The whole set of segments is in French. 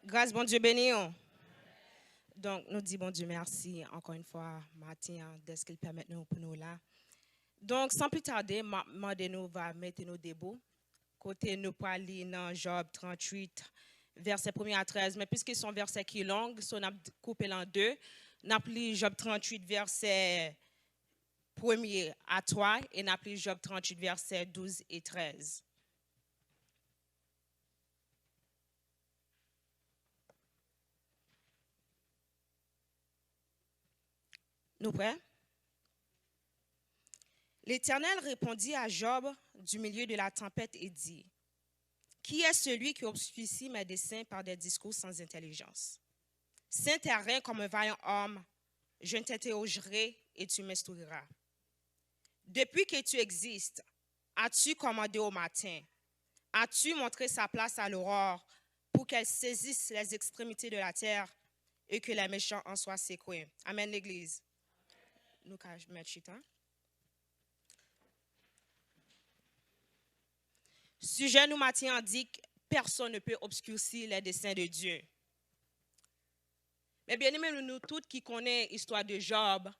Grâce, bon Dieu béni. Donc, nous disons bon Dieu merci encore une fois, matin, de ce qu'il permet nous pour nous là. Donc, sans plus tarder, nous va mettre nos débats. Côté nous pour aller dans Job 38, verset 1 à 13. Mais puisque son verset qui est long, on a coupé en deux. On a pris Job 38, verset 1 à 3 et on a pris Job 38, verset 12 et 13. Nous prêts? L'Éternel répondit à Job du milieu de la tempête et dit, qui est celui qui obscurcit mes desseins par des discours sans intelligence? Saint terrain comme un vaillant homme, je t'interrogerai et tu m'instruiras. Depuis que tu existes, as-tu commandé au matin? As-tu montré sa place à l'aurore pour qu'elle saisisse les extrémités de la terre et que les méchants en soient secoués? Amen, l'Église. Nous, mettre chita. Sujet nous matin dit que personne ne peut obscurcir les desseins de Dieu. Mais bien aimé, nous tous qui connaissons l'histoire de Job,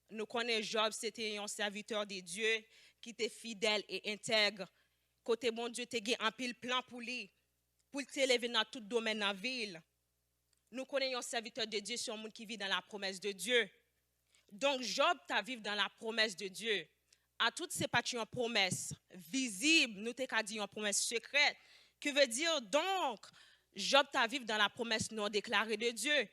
nous connaissons Job, c'était un serviteur de Dieu qui était fidèle et intègre. Côté bon Dieu, tu as un pile plan pour lui, pour t'élever dans tout domaine de la ville. Nous connaissons un serviteur de Dieu sur un monde qui vit dans la promesse de Dieu. Donc Job, tu vivre dans la promesse de Dieu. À toutes ces pas une promesse visible, nous t'ai dit une promesse secrète, qui veut dire donc Job t'a vivre dans la promesse non déclarée de Dieu.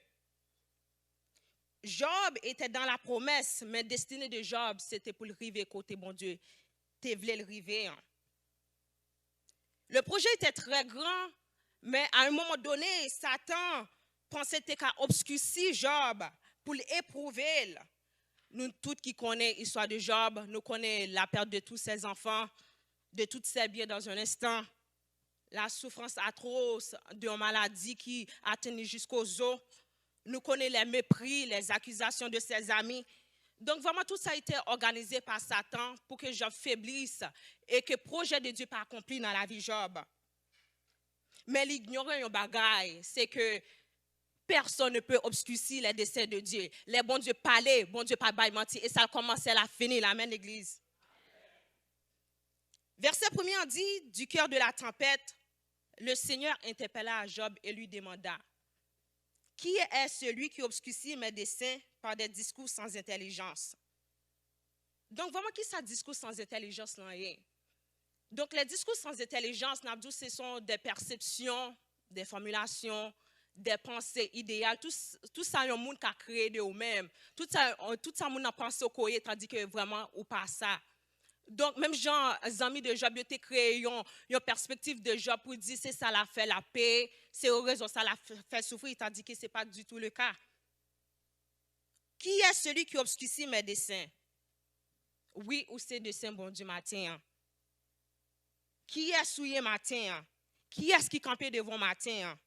Job était dans la promesse, mais destinée de Job, c'était pour le river côté bon Dieu. Tu voulais le river. Le projet était très grand, mais à un moment donné, Satan pensait qu'à obscurcir Job pour l'éprouver. Nous tous qui connaissons l'histoire de Job, nous connaissons la perte de tous ses enfants, de tous ses biens dans un instant, la souffrance atroce d'une maladie qui atteint jusqu'aux os. Nous connaissons les mépris, les accusations de ses amis. Donc vraiment tout ça a été organisé par Satan pour que Job faiblisse et que le projet de Dieu pas accompli dans la vie de Job. Mais l'ignorer un bagaille, c'est que personne ne peut obscurcir les desseins de Dieu. Les bons dieux parlaient, bon Dieu pas bail menti et ça a commencé à la finir. Amen l'église. Verset 1er dit, du cœur de la tempête, le Seigneur interpella Job et lui demanda, qui est celui qui obscurcit mes desseins par des discours sans intelligence? Donc vraiment, qui ça discours sans intelligence là? Donc les discours sans intelligence, ce sont des perceptions, des formulations, des pensées idéales, tout ça, il y a un monde qui a créé de eux-mêmes. Tout ça, le monde a pensé au courrier, tandis que vraiment, ou pas ça. Donc, même Jean, les amis de Job, ils ont créé une perspective de Job pour dire c'est ça la fait la paix, c'est au raison ça la fait souffrir, tandis que ce n'est pas du tout le cas. Qui est celui qui obscurcit mes desseins? Oui, ou c'est desseins, bon Dieu, matin. Qui est souillé matin? Qui est-ce qui campait devant matin?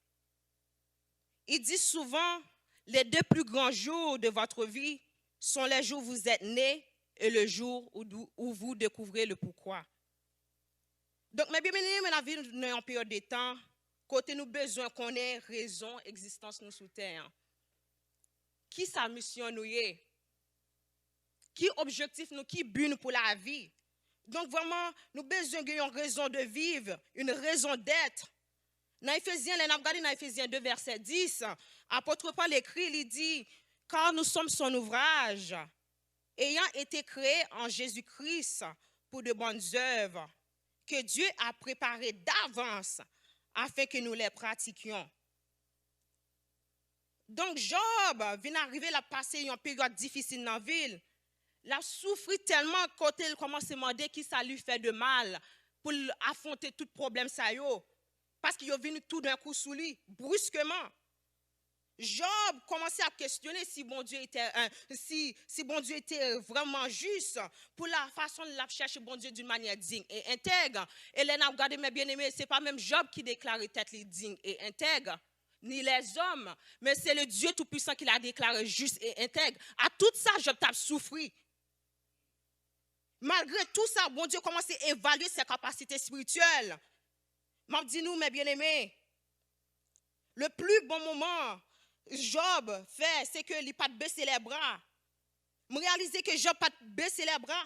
Il dit souvent, les deux plus grands jours de votre vie sont les jours où vous êtes nés et le jour où vous découvrez le pourquoi. Donc, mes bien-aimés, dans la vie, nous avons une période de temps, côté nous besoin qu'on ait raison, existence nous sous terre. Qui sa mission nous est? Qui objectif nous, qui but nous pour la vie? Donc, vraiment, nous besoin d'une raison de vivre, une raison d'être. Dans Éphésiens, dans Éphésiens 2, verset 10, apôtre Paul écrit, il dit, car nous sommes son ouvrage, ayant été créés en Jésus-Christ pour de bonnes œuvres, que Dieu a préparées d'avance afin que nous les pratiquions. Donc Job vient d'arriver à passer une période difficile dans la ville. Il a souffert tellement quand il commence à demander qui ça lui fait de mal pour affronter tout problème ça yo. Parce qu'il est venu tout d'un coup sous lui, brusquement. Job commençait à questionner si bon Dieu était, si bon Dieu était vraiment juste pour la façon de chercher bon Dieu d'une manière digne et intègre. Et là, regardez mes bien-aimés, ce n'est pas même Job qui déclarait tête digne et intègre, ni les hommes, mais c'est le Dieu Tout-Puissant qui l'a déclaré juste et intègre. À tout ça, Job t'a souffert. Malgré tout ça, bon Dieu commence à évaluer ses capacités spirituelles. M'a dit nous, mes bien-aimés, Le plus bon moment, Job fait, c'est que il n'a pas baissé les bras. Je réalise que Job n'a pas baissé les bras.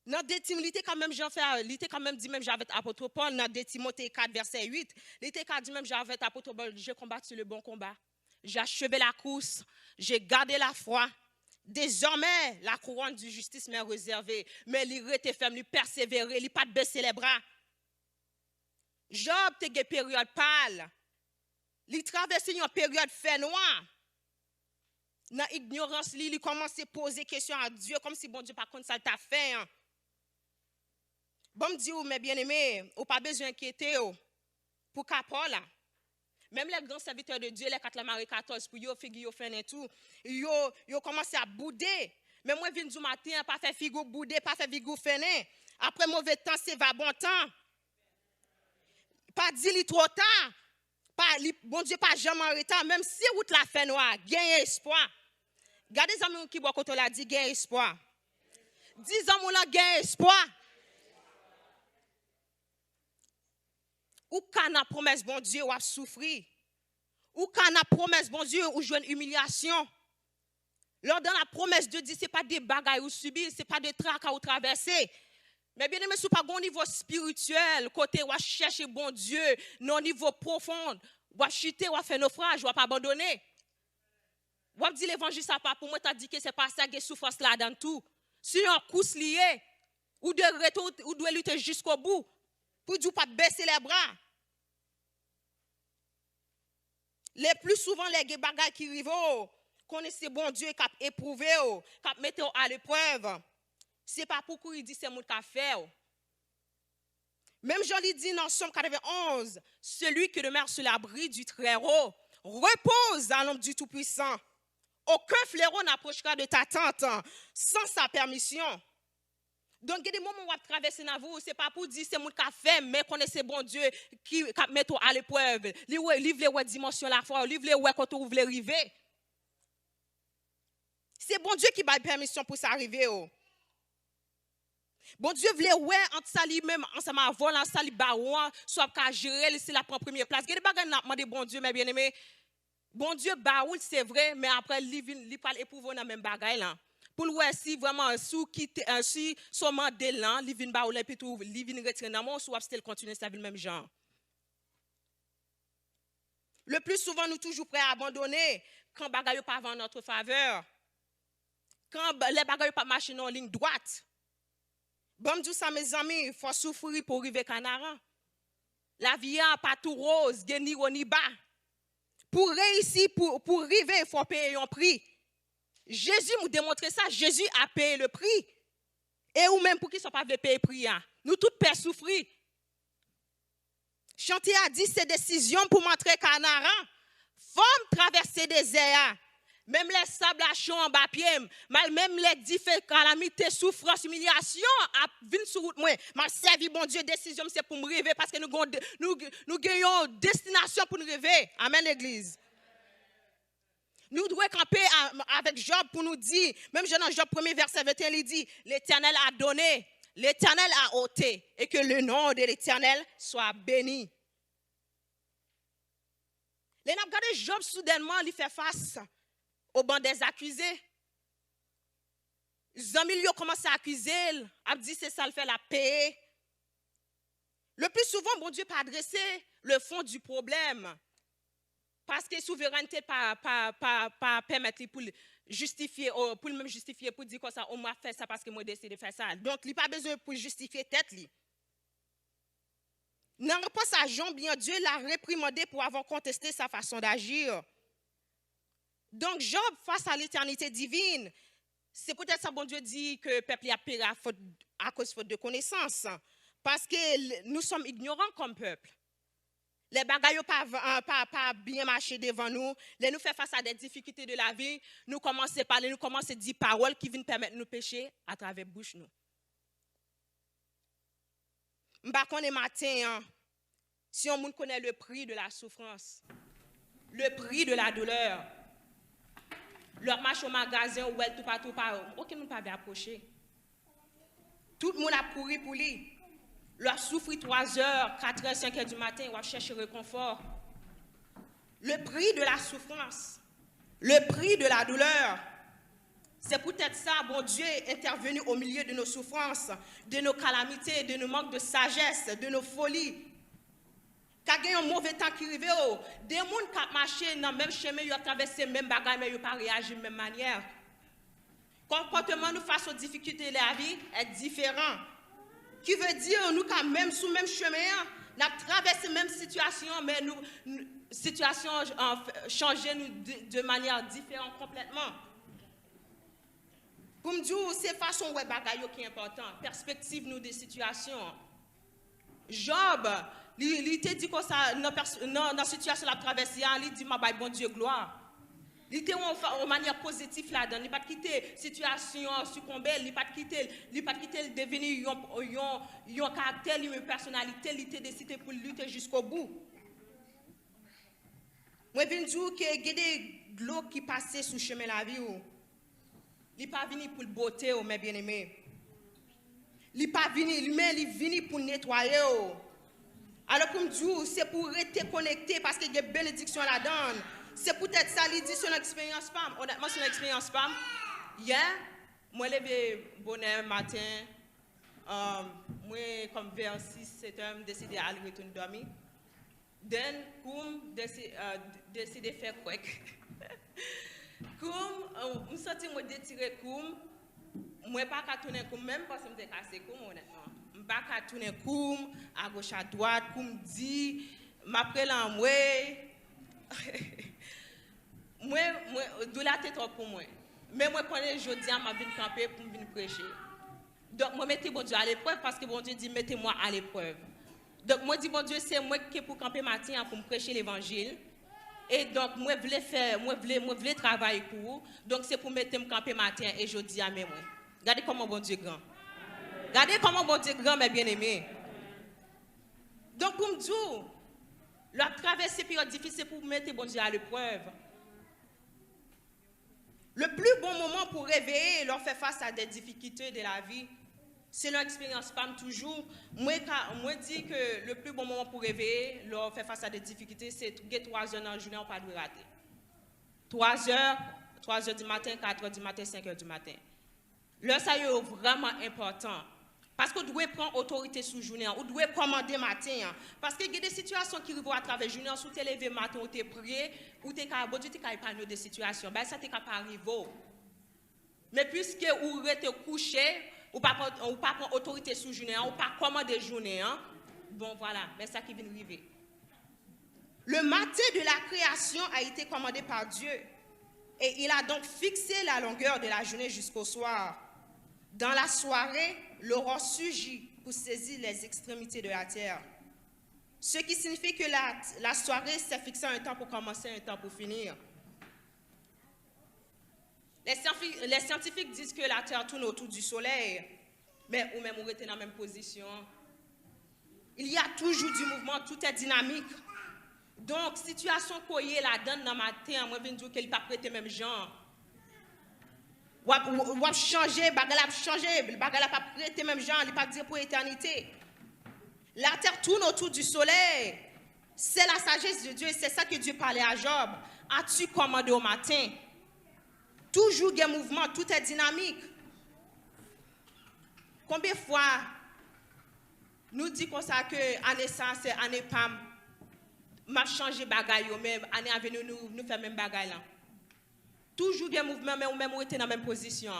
Dans des Timothée, il était quand même, il était quand même dit même j'avais apôtre Paul dans des Timothée 4 verset 8, il était quand dit même j'avais apôtre Paul, j'ai combattu le bon combat. J'ai achevé la course, j'ai gardé la foi. Désormais, la couronne de justice m'est réservée, mais il était ferme, il persévérait, il n'a pas baissé les bras. Job était une période pâle. Il traversait une période fait noire. Dans l'ignorance, il commence à poser des questions à Dieu comme si bon Dieu par contre ça t'a fait. Bon me dit mes bien-aimés, ou pas besoin d'inquiéter pour Capola. Même les grands serviteurs de Dieu, les 4 Marie 14 pour yo figure fin et tout, yo commencé à bouder. Mais moi viens du matin pas faire figure bouder, pas faire figure fin. Après mauvais temps, c'est va bon temps. Pas dit trop tard. Pas bon Dieu pas jamais en retard même si route la fait noire, gagne espoir. Gardez les amis qui boit quand on l'a dit gagne espoir. 10 ans on a gagne espoir. Ou quand a promesse bon Dieu ou a souffrir. Ou quand a promesse bon Dieu ou joue une humiliation. Lors dans la promesse de Dieu, ce n'est pas des bagailles ou subir, ce n'est pas des tracas ou traverser. Mais bien aimé, ce n'est pas au niveau spirituel, côté où chercher bon Dieu, non niveau profond, ou chuter, ou faire naufrage, ou pas abandonner. Ou dit l'évangile, ça pas pour moi, tu as dit que ce n'est pas ça qui est souffrance là dans tout. Si on course lié, ou de retour, ou doit lutter jusqu'au bout, pour ne pas baisser les bras. Les plus souvent, les bagailles qui arrivent, connaissez bon Dieu qui a éprouvé, qui a mis à l'épreuve. Ce n'est pas pour qu'il il dit c'est mon fait. Même Jean dit dans Somme 91, celui qui demeure sur l'abri du Très-Haut repose à l'ombre du Tout-Puissant. Aucun fléau n'approchera de ta tente sans sa permission. Donc, il y a des moments où on traverse dans vous, ce n'est pas pour dire c'est mon fait, mais connaissez bon Dieu qui met à l'épreuve. Livre les dimensions la foi, livre les quand vous voulez arriver. C'est bon Dieu qui a permission pour ça arriver. Bon Dieu voulait entre ça lui-même ensemble avant ça lui barouan soit qu'à gérer c'est la première place. Il y a des bagages n'a demandé bon Dieu mes bien-aimés. Bon Dieu baoul c'est vrai mais après il parle éprouver dans même bagaille là. Pour le si vraiment sous quitter si seulement de là, il vient baoul et puis tout, il vient retirer dans mon soit still continuer sa vie le même genre. Le plus souvent nous toujours prêts à abandonner quand bagaille pas en notre faveur. Quand les bagages pas marcher en ligne droite. Bon Dieu ça mes amis, il faut souffrir pour arriver Canara. La vie n'est pas tout rose, ni haut ni bas. Pour réussir, pour arriver, il faut payer un prix. Jésus nous démontre ça, Jésus a payé le prix. Et ou même pour qu'ils ne soient pas payer le prix. Nous tous payons souffrir. Chantier a dit ces décisions pour montrer Canara. Femme traverser des airs. Même les sables à chaud en bas pied, même les différentes calamités, souffrances, humiliations, viennent sur route moi. Mal servi bon Dieu, décision c'est pour me rêver parce que nous gagnons destination pour nous rêver. Amen l'église. Nous devons camper avec Job pour nous dire, même dans Job 1er verset 21, il dit, l'Éternel a donné, l'Éternel a ôté, et que le nom de l'Éternel soit béni. Les n'a regardé Job soudainement, il fait face au banc des accusés. Les amis commencent à accuser, a dit c'est ça le fait la paix. Le plus souvent, bon Dieu pas adressé le fond du problème. Parce que la souveraineté pas permettre pour justifier, pour même justifier, pour dire quoi ça, on m'a fait ça parce que moi décidé de faire ça. Donc, il n'y a pas besoin pour justifier tête. Dans la réponse à Jean, bien Dieu l'a réprimandé pour avoir contesté sa façon d'agir. Donc, Job, face à l'éternité divine, c'est peut-être ça, bon Dieu dit que le peuple a péri à cause de connaissance. Parce que nous sommes ignorants comme peuple. Les bagailles pas bien marché devant nous. Les nous fait face à des difficultés de la vie. Nous commençons à parler, nous commençons à dire paroles qui viennent permettre de nous pécher à travers la bouche. Nous. Je ne sais pas matin, si on connaît le prix de la souffrance, le prix de la douleur. Leur marche au magasin, ou tout partout, aucun monde ne peut approcher. Tout le monde a pourri pour lui. Leur souffrir 3 heures, 4 heures, 5 heures du matin, ou chercher réconfort. le prix de la souffrance, le prix de la douleur. C'est peut-être ça, bon Dieu est intervenu au milieu de nos souffrances, de nos calamités, de nos manques de sagesse, de nos folies. Quand il y a un mauvais temps qui arrive, des gens qui marchent dans le même chemin, ils ont traversé le même bagage, mais ils n'ont pas réagi de la même manière. Le comportement nous face aux difficultés de la vie est différent. Qui veut dire, nous, quand même, sous le même chemin, nous avons traversé la même situation, mais nous situation changée de manière différente complètement. Pour me dire, c'est la façon de bagage qui est important, perspective nous des situations. Job, il te dit que ça, dans la situation de la traversée, il dit, bon Dieu, gloire. Il était en manière positive là-dedans. Il n'a pas quitté la situation succomber, il n'a pas quitté devenir un caractère, une personnalité, il a décidé pour lutter jusqu'au bout. Moi, je veux dire qu'il y a des glots qui passaient sur le chemin de la vie. Il n'est pas venu pour le beauté, mes bien-aimés. Il n'est pas venu, mais il est venu pour nettoyer. Alors, comme je dis, c'est pour rester connecté parce qu'il y a des bénédictions là-dedans. C'est peut-être ça, il dit son expérience femme. Honnêtement, son expérience femme. Hier, moi, je levé bonheur matin. Moi, comme vers 6-7 heures, je décidé d'aller retourner dormir. Then, comme décidé de faire quoi? Comme, je me sens que je détiré comme, moi, pas qu'à tourner comme même parce que je me suis cassé comme, honnêtement. Je ne pas qu'à tourner comme, à gauche, à droite, comme dit, m'après l'envoyer. Moi, de la tête pour moi. Mais moi, quand je dis à ma vie de camper pour venir prêcher. Donc, moi, mettez bon Dieu à l'épreuve parce que bon Dieu dit, mettez-moi à l'épreuve. Donc, moi, dis bon Dieu, c'est moi qui pour camper matin pour me prêcher l'évangile. Et donc, moi, je voulais travailler pour vous. Donc, c'est pour mettre me camper matin et je dis à mes moi. Regardez comment bon Dieu est grand. Regardez comment bon Dieu est grand, mes bien-aimés. Donc, pour me dire, la traversée période difficile pour mettre bon Dieu à l'épreuve. Le plus bon moment pour réveiller et leur faire face à des difficultés de la vie, c'est leur expérience femme toujours. Moi, dis que le plus bon moment pour réveiller, leur faire face à des difficultés, c'est 3 heures dans la journée, on ne peut pas rater. 3 heures du matin, 4 heures du matin, 5 heures du matin. Là, ça est vraiment important. Parce qu'on doit prendre autorité sur la journée, on doit commander matin. Parce qu'il y a des situations qui arrivent à travers la journée, si tu es levé matin, ou tu es prié, ou tu es épargné des situations, ben ça ne pas arriver. Mais puisque vous êtes couché, ou pas prendre autorité sur la journée, ou pas commander la journée, bon voilà, mais ça qui vient arriver. Le matin de la création a été commandé par Dieu. Et il a donc fixé la longueur de la journée jusqu'au soir. Dans la soirée, l'aurore surgit pour saisir les extrémités de la terre. Ce qui signifie que la soirée s'est fixée un temps pour commencer, un temps pour finir. Les scientifiques disent que la terre tourne autour du soleil, mais ou même on était dans la même position. Il y a toujours du mouvement, tout est dynamique. Donc, situation qu'on y est là-dedans dans ma terre, moi je veux dire qu'elle n'a pas prêté même genre. Ou a changé, bagal a changé, bagal a pas prêté même genre, il pas dire pour l'éternité. La terre tourne autour du soleil. C'est la sagesse de Dieu et c'est ça que Dieu parlait à Job. As-tu commandé au matin? Toujours des mouvements, tout est dynamique. Combien de fois nous dit comme ça que année ça c'est année pam m'a changé bagaille même année à venir nous faire même bagaille là. Toujours des mouvements, mais ou même ou dans la même position.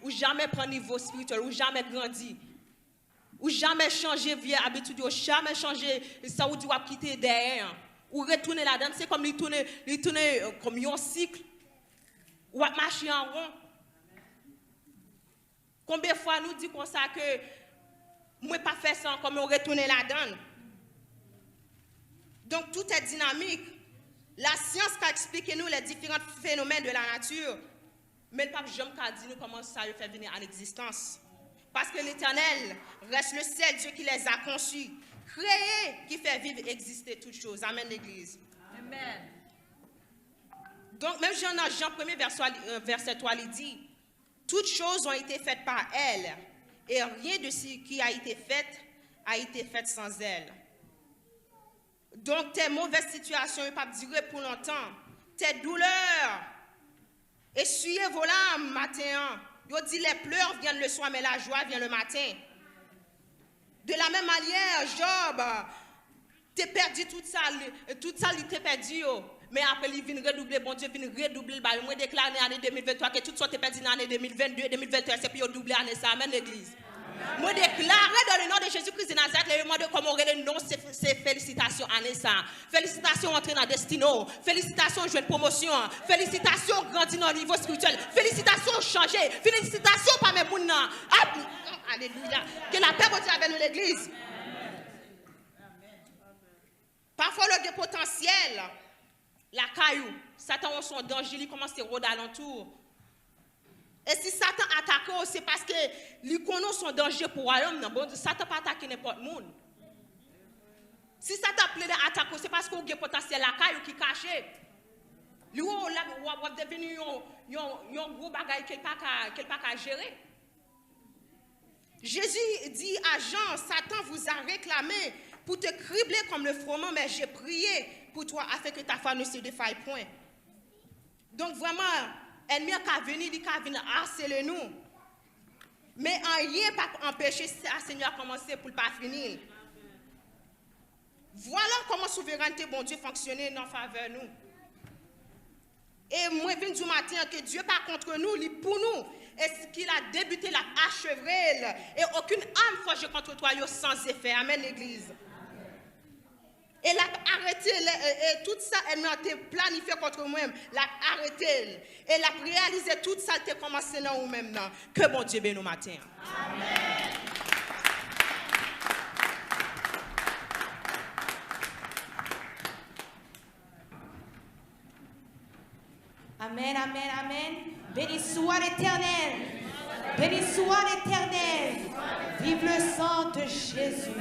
Ou jamais prendre niveau spirituel, ou jamais grandi. Ou jamais changer vie habitude, ou jamais changer ça ou dit ou quitter derrière. Ou retourner là-dedans, c'est comme il tourne comme un cycle. Ou marcher en rond. Combien de fois nous dit comme ça que moi pas faire ça comme on retourne là-dedans. Donc tout est dynamique. La science a expliqué nous les différents phénomènes de la nature, mais le pape Jean a dit nous comment ça fait venir à l'existence. Parce que l'Éternel reste le seul Dieu qui les a conçus, créés, qui fait vivre et exister toutes choses. Amen, l'Église. Amen. Donc, même Jean 1er, verset 3, il dit, toutes choses ont été faites par elle, et rien de ce qui a été fait sans elle. Donc, tes mauvaises situations ne peuvent pas durer pour longtemps. Tes douleurs, essuyez vos larmes matin. Yo dit les pleurs viennent le soir, mais la joie vient le matin. De la même manière, Job, t'es perdu tout ça, il t'est perdu. Mais après, il vient redoubler, bon Dieu, vient redoubler. Moi, déclare l'année 2023 que tout ça t'es perdu dans l'année 2022, 2023, c'est puis doubler l'année ça. Amen, l'église. Moi, déclare dans le nom de Jésus-Christ de Nazareth, les demandes de comment on le nom, c'est félicitations, année ça. Félicitations, entrer dans Destino. Félicitations, jouer une promotion. Félicitations, grandir dans le niveau spirituel. Félicitations, changer. Félicitations, pas mes mouns. Alléluia. Que la paix continue avec nous, l'église. Parfois, le potentiel, la caillou, Satan a son danger, il commence à rôder alentour. Et si Satan attaque, c'est parce qu'il connaît son danger pour le royaume. Bon, Satan ne peut pas attaquer n'importe qui. Si Satan plaît d'attaquer, c'est parce qu'il y a un potentiel la caillou qui est caché. Lui, il va devenir un gros bagage qu'il ne peut pas gérer. Jésus dit à Jean, Satan vous a réclamé pour te cribler comme le froment, mais j'ai prié pour toi afin que ta foi ne se défaille point. Donc vraiment, l'ennemi a venu, il a venu harceler nous. Mais rien pas empêcher le Seigneur à commencer pour ne pas finir. Voilà comment la souveraineté bon Dieu fonctionne en faveur de nous. Et moi, je viens du matin que Dieu n'est pas contre nous, il est pour nous. Et ce qu'il a débuté, il a achevé. Et aucune âme forgée contre toi sans effet. Amen, l'église. Et l'a arrêté, et tout ça, elle m'a été planifié contre moi-même. L'a arrêté. Et l'a réalisé tout ça, elle a commencé dans nous-mêmes. Que bon Dieu bénisse nous matin. Amen. Amen, amen, amen. Béni soit l'Éternel. Béni soit l'Éternel. Vive le sang de Jésus.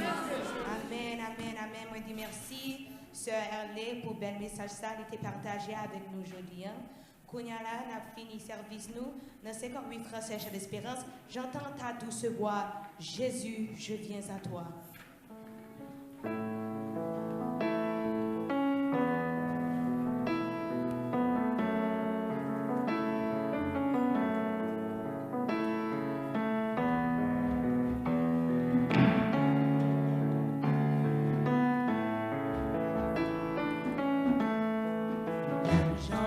Amen, amen, amen. Moi, dis merci, Sœur Erlé, pour bel message ça. Il était partagé avec nous aujourd'hui. Kounyala, n'a fini service nous. Dans 58 Français d'espérance, j'entends ta douce voix. Jésus, je viens à toi. Jean